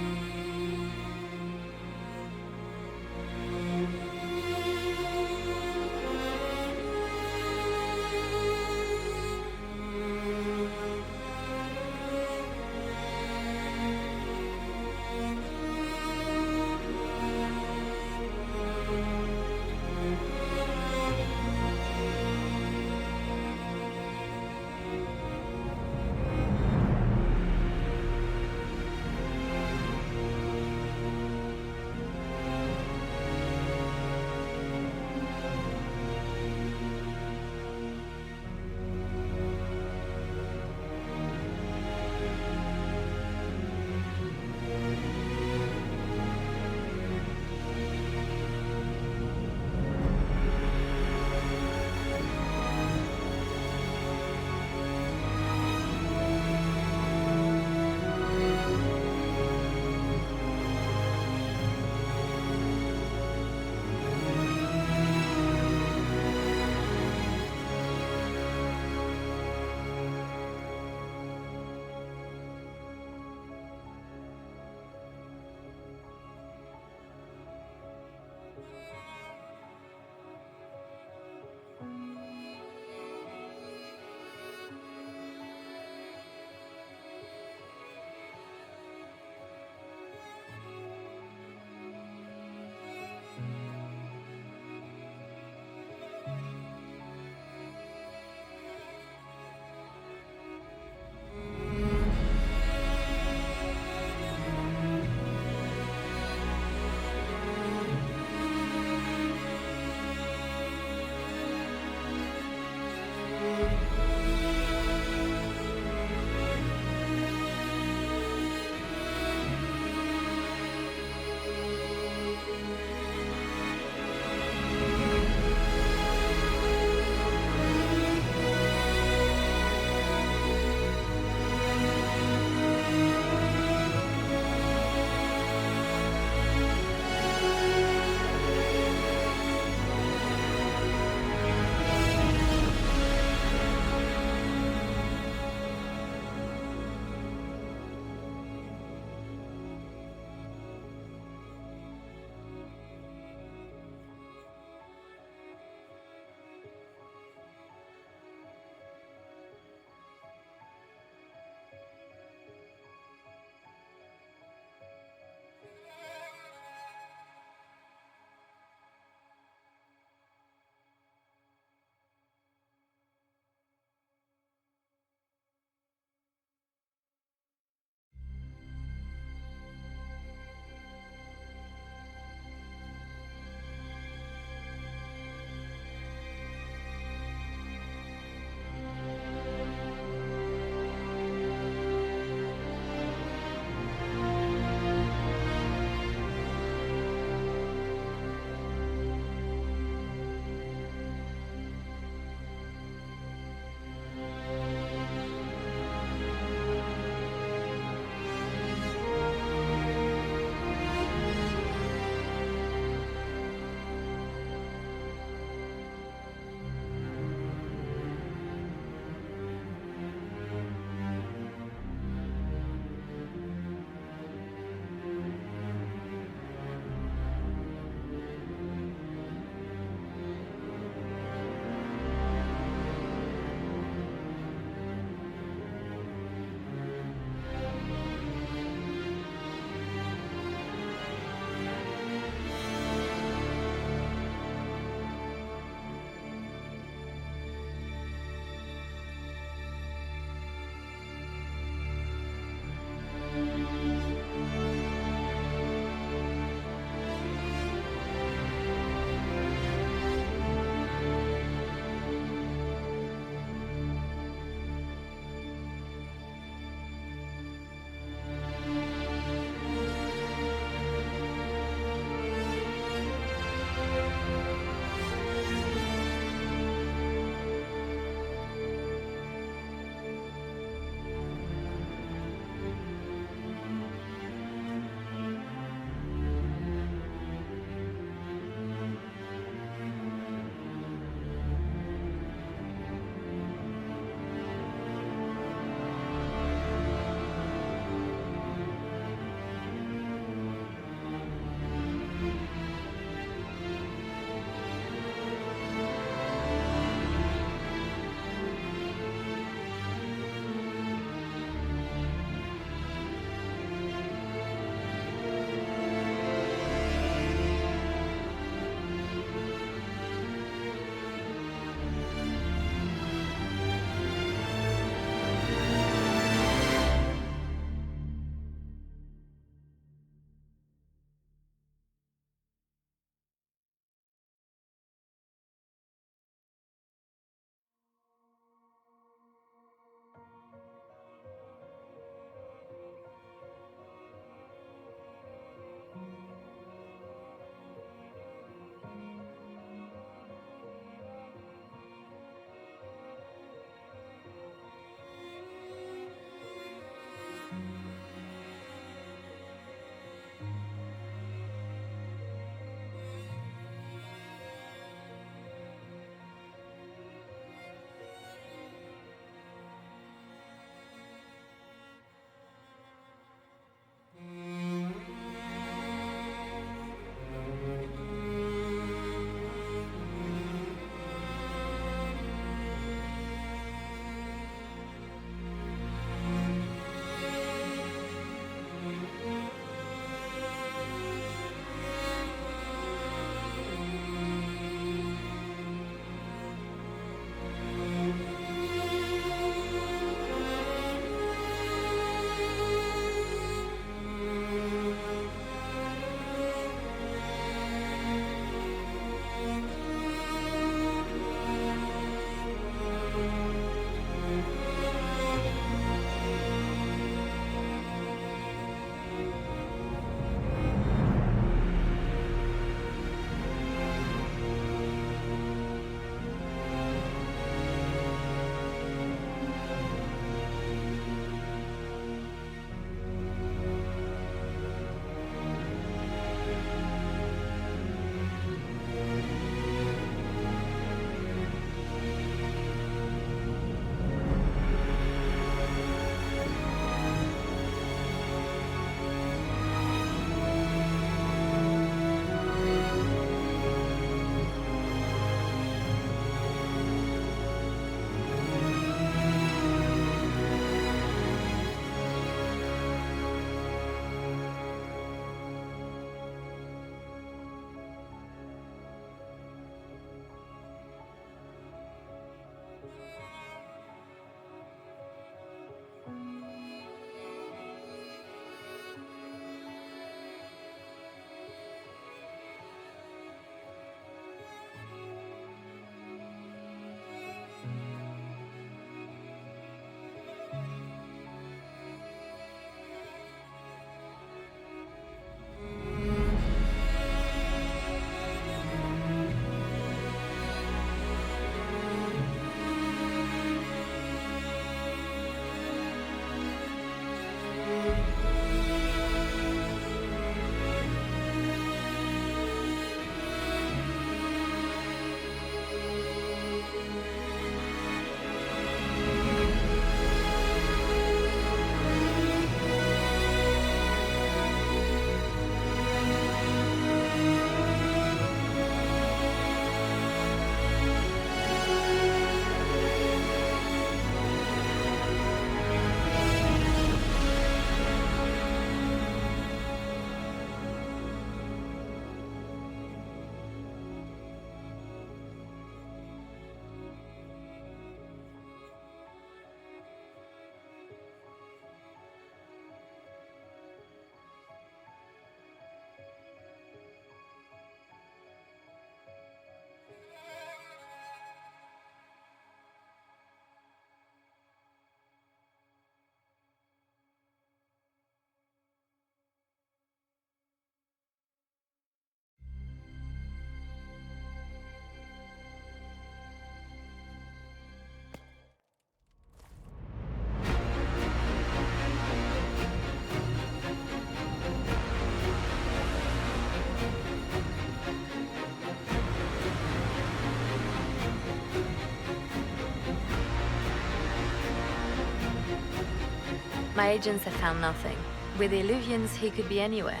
My agents have found nothing. With the Illuvians, he could be anywhere.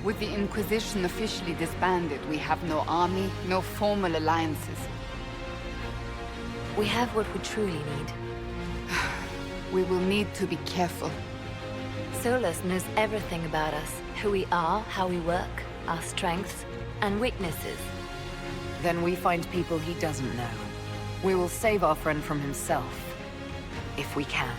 With the Inquisition officially disbanded, we have no army, no formal alliances. We have what we truly need. We will need to be careful. Solus knows everything about us. Who we are, how we work, our strengths and weaknesses. Then we find people he doesn't know. We will save our friend from himself. If we can.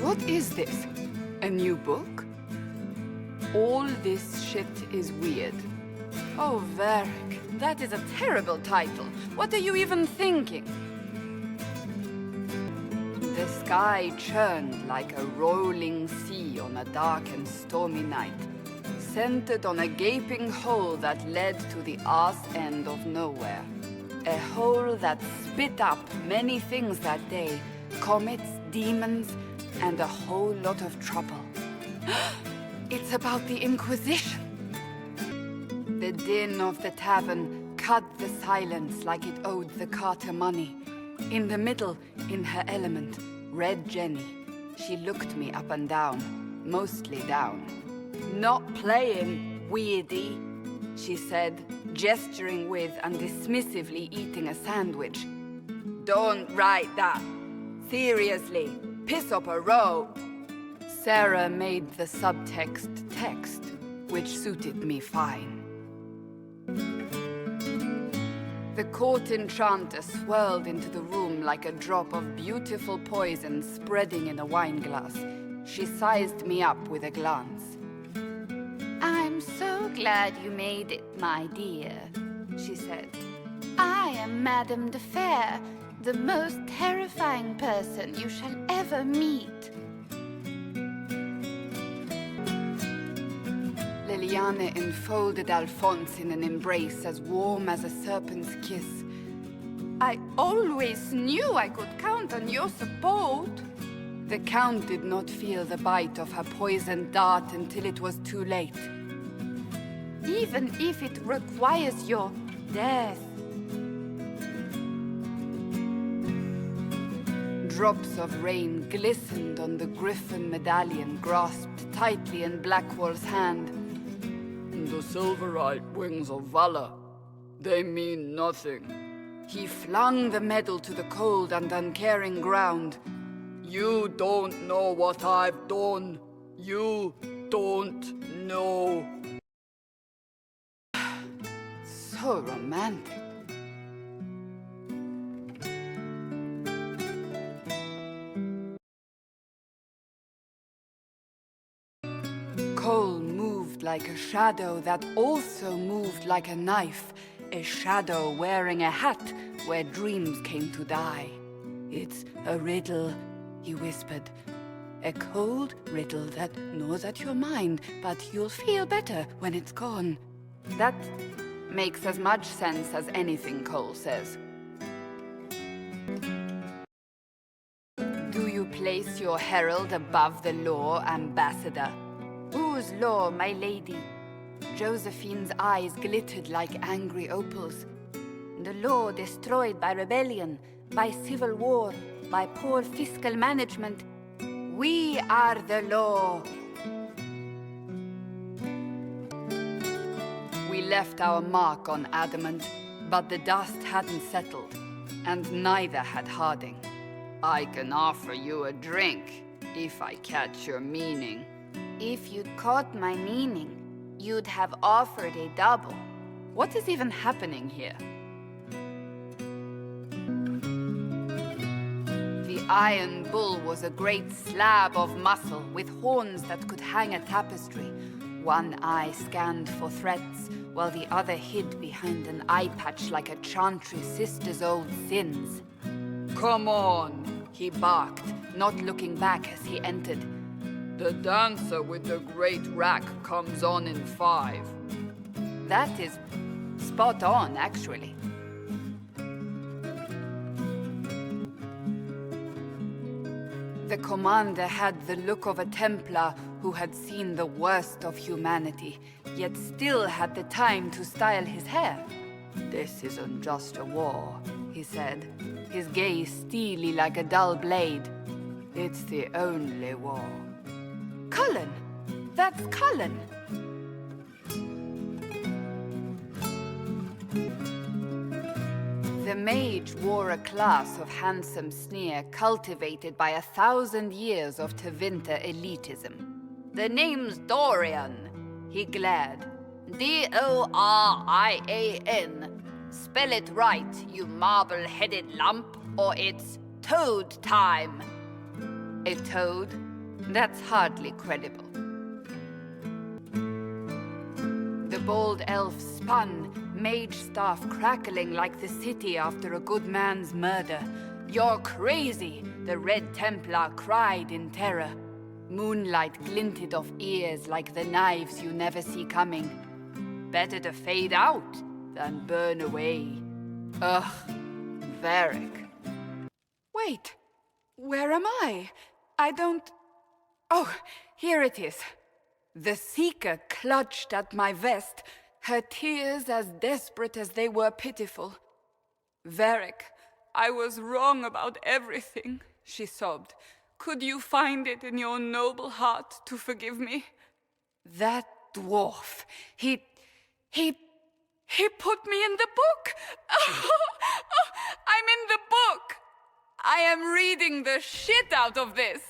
What is this? A new book? All this shit is weird. Oh, Varric, that is a terrible title. What are you even thinking? The sky churned like a rolling sea on a dark and stormy night, centered on a gaping hole that led to the arse end of nowhere. A hole that spit up many things that day, comets, demons, and a whole lot of trouble. It's about the Inquisition. The din of the tavern cut the silence like it owed the carter money. In the middle, in her element, Red Jenny. She looked me up and down, mostly down. "Not playing, weirdy," she said, gesturing with and dismissively eating a sandwich. "Don't write that. Seriously. Piss up a row." Sarah made the subtext text, which suited me fine. The court enchanter swirled into the room like a drop of beautiful poison spreading in a wineglass. She sized me up with a glance. "I'm so glad you made it, my dear," she said. "I am Madame de Fair, the most terrifying person you shall ever meet." Liliana enfolded Alphonse in an embrace as warm as a serpent's kiss. "I always knew I could count on your support." The Count did not feel the bite of her poisoned dart until it was too late. "Even if it requires your death." Drops of rain glistened on the griffin medallion grasped tightly in Blackwall's hand. "The silverite wings of valor, they mean nothing." He flung the medal to the cold and uncaring ground. "You don't know what I've done. You don't know." So romantic. Cole moved like a shadow that also moved like a knife. A shadow wearing a hat where dreams came to die. "It's a riddle," he whispered. "A cold riddle that gnaws at your mind, but you'll feel better when it's gone." That makes as much sense as anything Cole says. "Do you place your herald above the law, Ambassador?" "Whose law, my lady?" Josephine's eyes glittered like angry opals. "The law destroyed by rebellion, by civil war, by poor fiscal management. We are the law." We left our mark on adamant, but the dust hadn't settled, and neither had Harding. "I can offer you a drink, if I catch your meaning." "If you'd caught my meaning, you'd have offered a double." What is even happening here? The Iron Bull was a great slab of muscle with horns that could hang a tapestry. One eye scanned for threats, while the other hid behind an eye patch like a chantry sister's old sins. "Come on," he barked, not looking back as he entered. "The dancer with the great rack comes on in 5. That is spot on, actually. The commander had the look of a Templar who had seen the worst of humanity, yet still had the time to style his hair. "This isn't just a war," he said, his gaze steely like a dull blade. "It's the only war." Cullen! That's Cullen! The mage wore a class of handsome sneer cultivated by 1,000 years of Tevinter elitism. "The name's Dorian," he glared. D-O-R-I-A-N. Spell it right, you marble-headed lump, or it's toad time. A toad? That's hardly credible. The bold elf spun, mage staff crackling like the city after a good man's murder. "You're crazy!" the Red Templar cried in terror. Moonlight glinted off ears like the knives you never see coming. Better to fade out than burn away. Ugh, Varric. Wait, where am I? I don't... Oh, here it is. The Seeker clutched at my vest, her tears as desperate as they were pitiful. "Varric, I was wrong about everything," she sobbed. "Could you find it in your noble heart to forgive me?" That dwarf, he put me in the book! I'm in the book! I am reading the shit out of this!